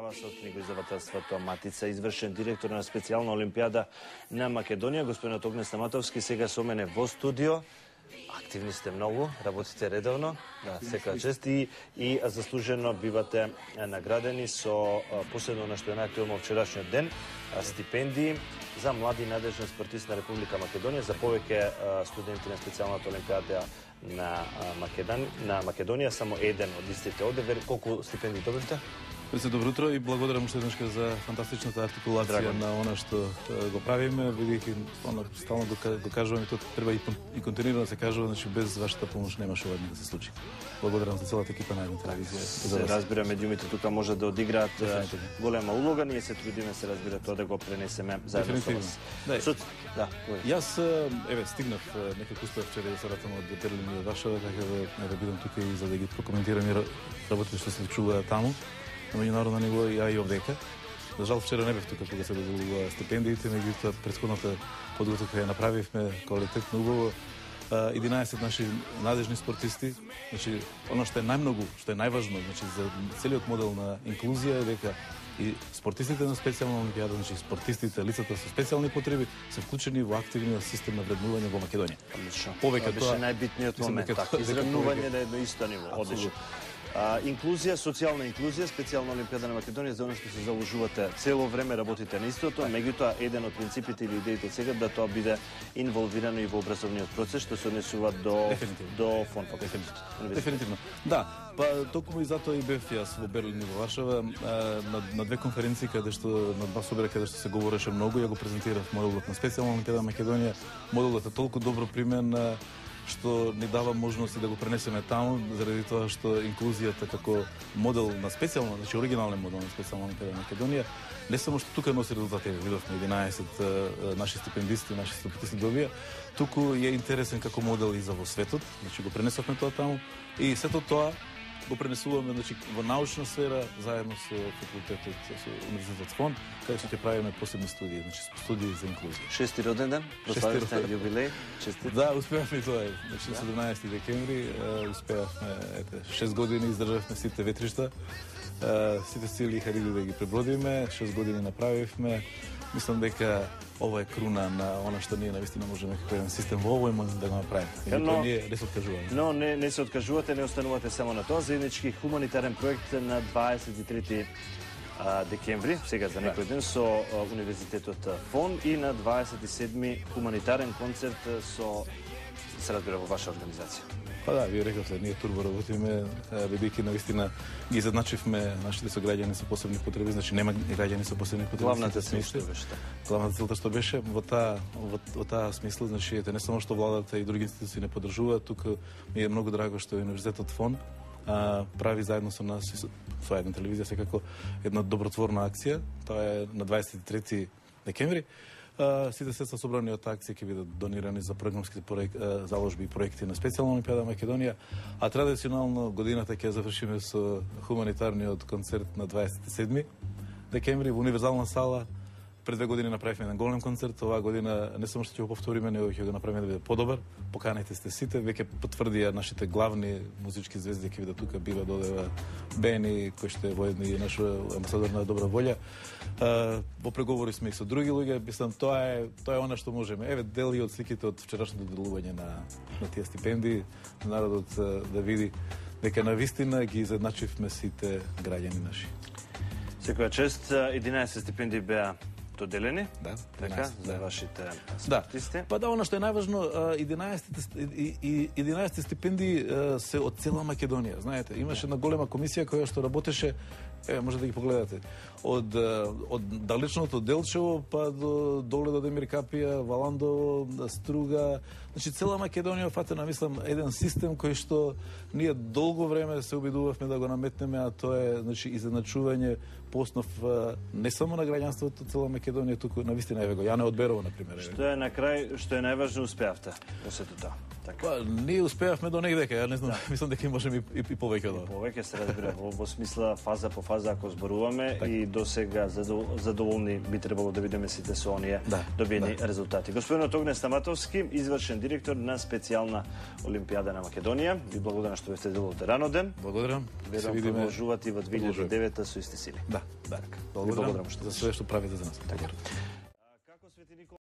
Сава со книгоиздавателството Матица, извршен директор на специјална олимпијада на Македонија. Господинот Огнес Наматовски сега со мене во студио. Активни сте многу, работите редовно, секоја чест и заслужено бивате наградени со последно на што е најактуелно вчерашниот ден, стипендии за млади надежни спортисти на Република Македонија, за повеќе студенти на специјалната олимпијада на Македонија, само еден од истите одевер. Колку стипендии добивте? Добро утро и благодарам уште еднаш за фантастичната артикулација на она што го правиме. Видите, стално го кажувам и тоа треба и континуирано да се кажува, значи без вашата помош немаше ова да се случи. Благодарам за целата екипа на телевизија. Се разбира, медиумите тука може да одиграат голема улога, ние се трудиме, се разбира, тоа да го пренесеме заедно со вас. Јас стигнав некако успеав вчера да се вратам од Берлин и од Варшава, така да бидам тука и за да ги прокоментирам и работите што се чуваат таму на меѓународно ниво, и овдека. За жал вчера не бев тука кога се доделува стипендиите, меѓутоа претходната подготовка ја направивме квалитетно убаво. 11 наши надежни спортисти, значи она што е најмногу, што е најважно, значи за целиот модел на инклузија е дека и спортистите на специјална олимпијада, значи спортистите, лицата со специјални потреби се вклучени во активниот систем на вреднување во Македонија. Повеќе тоа беше најбитниот момент, така, изравнување на едно исто ниво, одлично. Инклузија, социјална инклузија, специјална олимпијада на Македонија, за оно што се заложувате цело време, работите на истото, меѓутоа еден од принципите или идеите сега да тоа биде инволвирано и во образовниот процес, што се однесува до фон факултетот. Дефинитивно. Да, па токму и затоа и бев јас во Берлин и во Варшава на две конференции каде што на два собира каде што се говореше многу, ја го презентирав моделот на специјална олимпијада на Македонија. Моделот е толку добро примен што ни дава можност да го пренесеме таму, заради тоа што инклузијата како модел на специјална, значи оригинален модел на специјална олимпијада на Македонија, не само што тука носи резултати, видовме 11 наши стипендисти, наши спортисти добија, туку е интересен како модел и за во светот, значи го пренесовме тоа таму и сето тоа го пренесуваме, значи, во научна сфера заедно со факултетот, со универзитетот Фон, каде што ќе правиме посебни студии, значи студии за инклузија. Шести роден ден, прославивте јубилеј, честит. Да, успеавме и тоа, значи 17 декември, успеавме 6 години издржавме сите ветришта, сите сили и хариди да ги пребродиме, 6 години направивме. Мислам дека ова е круна на она што ние навистина можеме како еден систем во овој момент да го направиме. Но ние не се откажуваме. Но не се откажувате, не останувате само на тоа. Заеднички хуманитарен проект на 23 декември, сега за некој ден, со Универзитетот Фон и на 27 хуманитарен концерт со, се разбира, во ваша организација. Па да, вие рековте, ние турбо работиме, бидејќи навистина ги задначивме нашите сограѓани со посебни потреби, значи нема граѓани со посебни потреби. Главната цел што беше? Главната цел што беше во таа смисла, значи не само што владата и други институции не поддржуваат, тука ми е многу драго што Универзитетот Фон прави заедно со нас и со една телевизија секако една добротворна акција. Тоа е на 23 декември. Сите средства собрани од акција ќе бидат донирани за програмски заложби и проекти на специјална олимпијада Македонија, а традиционално годината ќе завршиме со хуманитарниот концерт на 27 декември во универзална сала. Пред 2 години направивме еден голем концерт, оваа година не само што ќе го повториме, него ќе го направиме да биде подобар. Поканете сте сите, веќе потврдија нашите главни музички звезди ќе бидат тука, бива додева Бени, кој што е воедно и наш амбасадор на добра волја. Во преговори сме и со други луѓе, мислам тоа е она што можеме. Еве дели од сликите од вчерашното доделување на тие стипендии, народот да види дека навистина ги изедначивме сите граѓани наши. Секоја чест, 11 стипендии беа доделени, да, така, за вашите спортисти. Да. Па да, она што е најважно, 11 стипендии се од цела Македонија. Знаете, имаше една голема комисија која што работеше, може да ги погледате, од далечното Делчево па до Доледа Демир Капија, Валандово, Струга, значи цела Македонија фатена, мислам, еден систем кој што ние долго време се обидувавме да го наметнеме, а тоа е, значи, изедначување по основ не само на граѓанството цела Македонија, туку навистина еве го Јане од Берово, на пример. Што е на крај, што е најважно, успеавте во сето тоа? Па, ние успеавме до негде, ја не знам, мислам дека можеме и повеќе од ова. Повеќе се разбира во смисла фаза по фаза ако зборуваме и до сега задоволни би требало да бидеме сите со оние добиени резултати. Господинот Огнес Стаматовски, извршен директор на специјална Олимпијада на Македонија. Ви благодарам што бевте дел од рано ден. Благодарам. Верувам продолжувате во 2009 со исти сили. Да. Благодарам што за све што правите за нас. Како Свети Никола